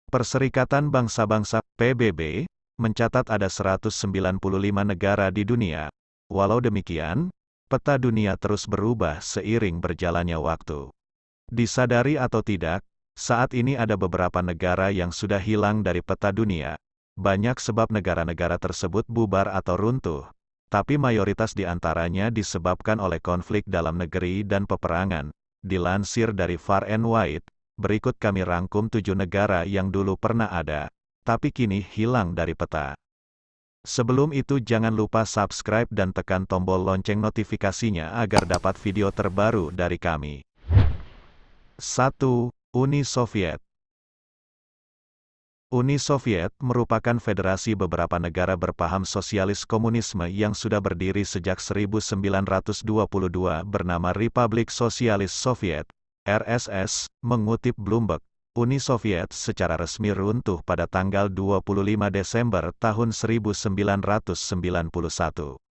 Perserikatan Bangsa-Bangsa (PBB) mencatat ada 195 negara di dunia. Walau demikian, peta dunia terus berubah seiring berjalannya waktu. Disadari atau tidak, saat ini ada beberapa negara yang sudah hilang dari peta dunia. Banyak sebab negara-negara tersebut bubar atau runtuh, tapi mayoritas di antaranya disebabkan oleh konflik dalam negeri dan peperangan. Dilansir dari Far and Wide, berikut kami rangkum 7 negara yang dulu pernah ada, tapi kini hilang dari peta. Sebelum itu jangan lupa subscribe dan tekan tombol lonceng notifikasinya agar dapat video terbaru dari kami. 1. Uni Soviet. Uni Soviet merupakan federasi beberapa negara berpaham sosialis komunisme yang sudah berdiri sejak 1922 bernama Republik Sosialis Soviet, RSS, mengutip Bloomberg. Uni Soviet secara resmi runtuh pada tanggal 25 Desember tahun 1991.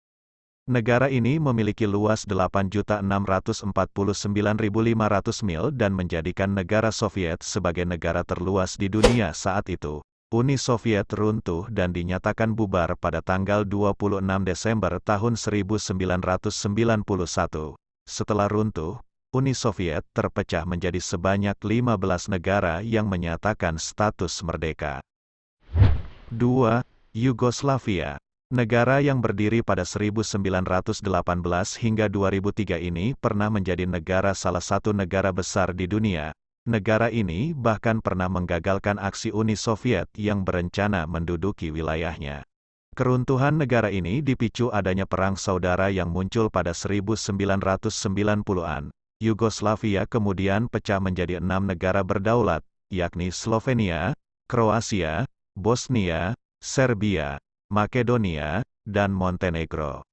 Negara ini memiliki luas 8.649.500 mil dan menjadikan negara Soviet sebagai negara terluas di dunia saat itu. Uni Soviet runtuh dan dinyatakan bubar pada tanggal 26 Desember tahun 1991. Setelah runtuh, Uni Soviet terpecah menjadi sebanyak 15 negara yang menyatakan status merdeka. 2. Yugoslavia. Negara yang berdiri pada 1918 hingga 2003 ini pernah menjadi salah satu negara besar di dunia. Negara ini bahkan pernah menggagalkan aksi Uni Soviet yang berencana menduduki wilayahnya. Keruntuhan negara ini dipicu adanya perang saudara yang muncul pada 1990-an. Yugoslavia kemudian pecah menjadi 6 negara berdaulat, yakni Slovenia, Kroasia, Bosnia, Serbia, Makedonia, dan Montenegro.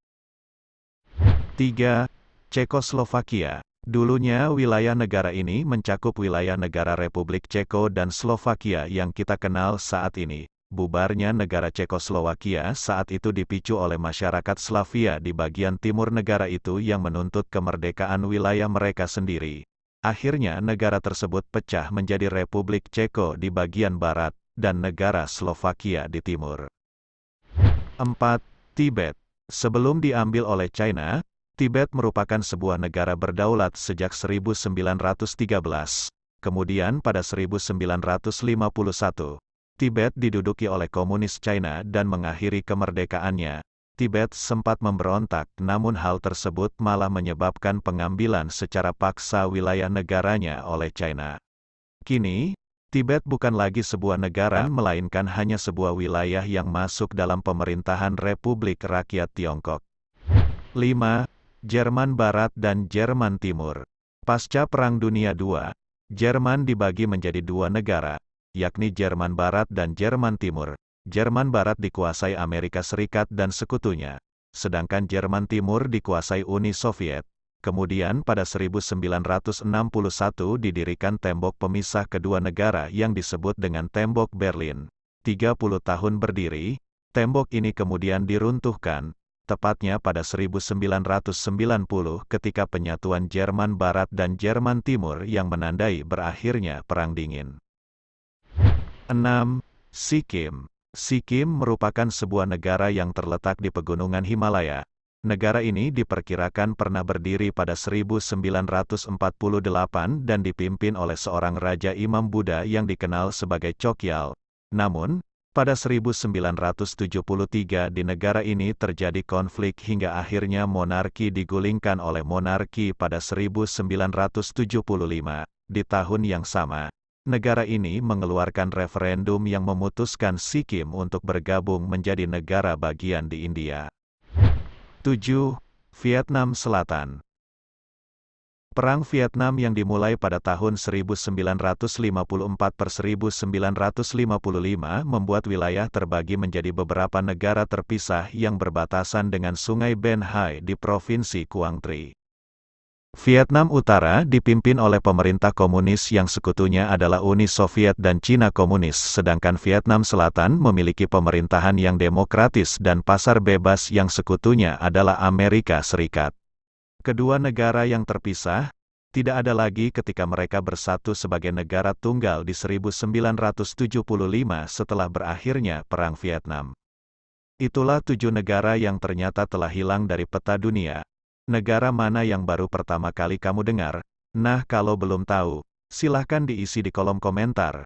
3. Cekoslovakia. Dulunya wilayah negara ini mencakup wilayah negara Republik Ceko dan Slovakia yang kita kenal saat ini. Bubarnya negara Cekoslovakia saat itu dipicu oleh masyarakat Slavia di bagian timur negara itu yang menuntut kemerdekaan wilayah mereka sendiri. Akhirnya negara tersebut pecah menjadi Republik Ceko di bagian barat, dan negara Slovakia di timur. 4. Tibet. Sebelum diambil oleh China, Tibet merupakan sebuah negara berdaulat sejak 1913. Kemudian pada 1951, Tibet diduduki oleh komunis China dan mengakhiri kemerdekaannya. Tibet sempat memberontak, namun hal tersebut malah menyebabkan pengambilan secara paksa wilayah negaranya oleh China. Kini, Tibet bukan lagi sebuah negara melainkan hanya sebuah wilayah yang masuk dalam pemerintahan Republik Rakyat Tiongkok. 5. Jerman Barat dan Jerman Timur. Pasca Perang Dunia II, Jerman dibagi menjadi 2 negara, yakni Jerman Barat dan Jerman Timur. Jerman Barat dikuasai Amerika Serikat dan sekutunya, sedangkan Jerman Timur dikuasai Uni Soviet. Kemudian pada 1961 didirikan tembok pemisah kedua negara yang disebut dengan Tembok Berlin. 30 tahun berdiri, tembok ini kemudian diruntuhkan, tepatnya pada 1990 ketika penyatuan Jerman Barat dan Jerman Timur yang menandai berakhirnya Perang Dingin. 6. Sikkim. Sikkim merupakan sebuah negara yang terletak di pegunungan Himalaya. Negara ini diperkirakan pernah berdiri pada 1948 dan dipimpin oleh seorang Raja Imam Buddha yang dikenal sebagai Chogyal. Namun, pada 1973 di negara ini terjadi konflik hingga akhirnya monarki digulingkan oleh monarki pada 1975. Di tahun yang sama, negara ini mengeluarkan referendum yang memutuskan Sikkim untuk bergabung menjadi negara bagian di India. 7. Vietnam Selatan. Perang Vietnam yang dimulai pada tahun 1954-1955 membuat wilayah terbagi menjadi beberapa negara terpisah yang berbatasan dengan Sungai Ben Hai di Provinsi Quang Tri. Vietnam Utara dipimpin oleh pemerintah komunis yang sekutunya adalah Uni Soviet dan Cina Komunis, sedangkan Vietnam Selatan memiliki pemerintahan yang demokratis dan pasar bebas yang sekutunya adalah Amerika Serikat. Kedua negara yang terpisah, Tidak ada lagi ketika mereka bersatu sebagai negara tunggal di 1975 setelah berakhirnya Perang Vietnam. Itulah 7 negara yang ternyata telah hilang dari peta dunia. Negara mana yang baru pertama kali kamu dengar? Nah, kalau belum tahu, silahkan diisi di kolom komentar.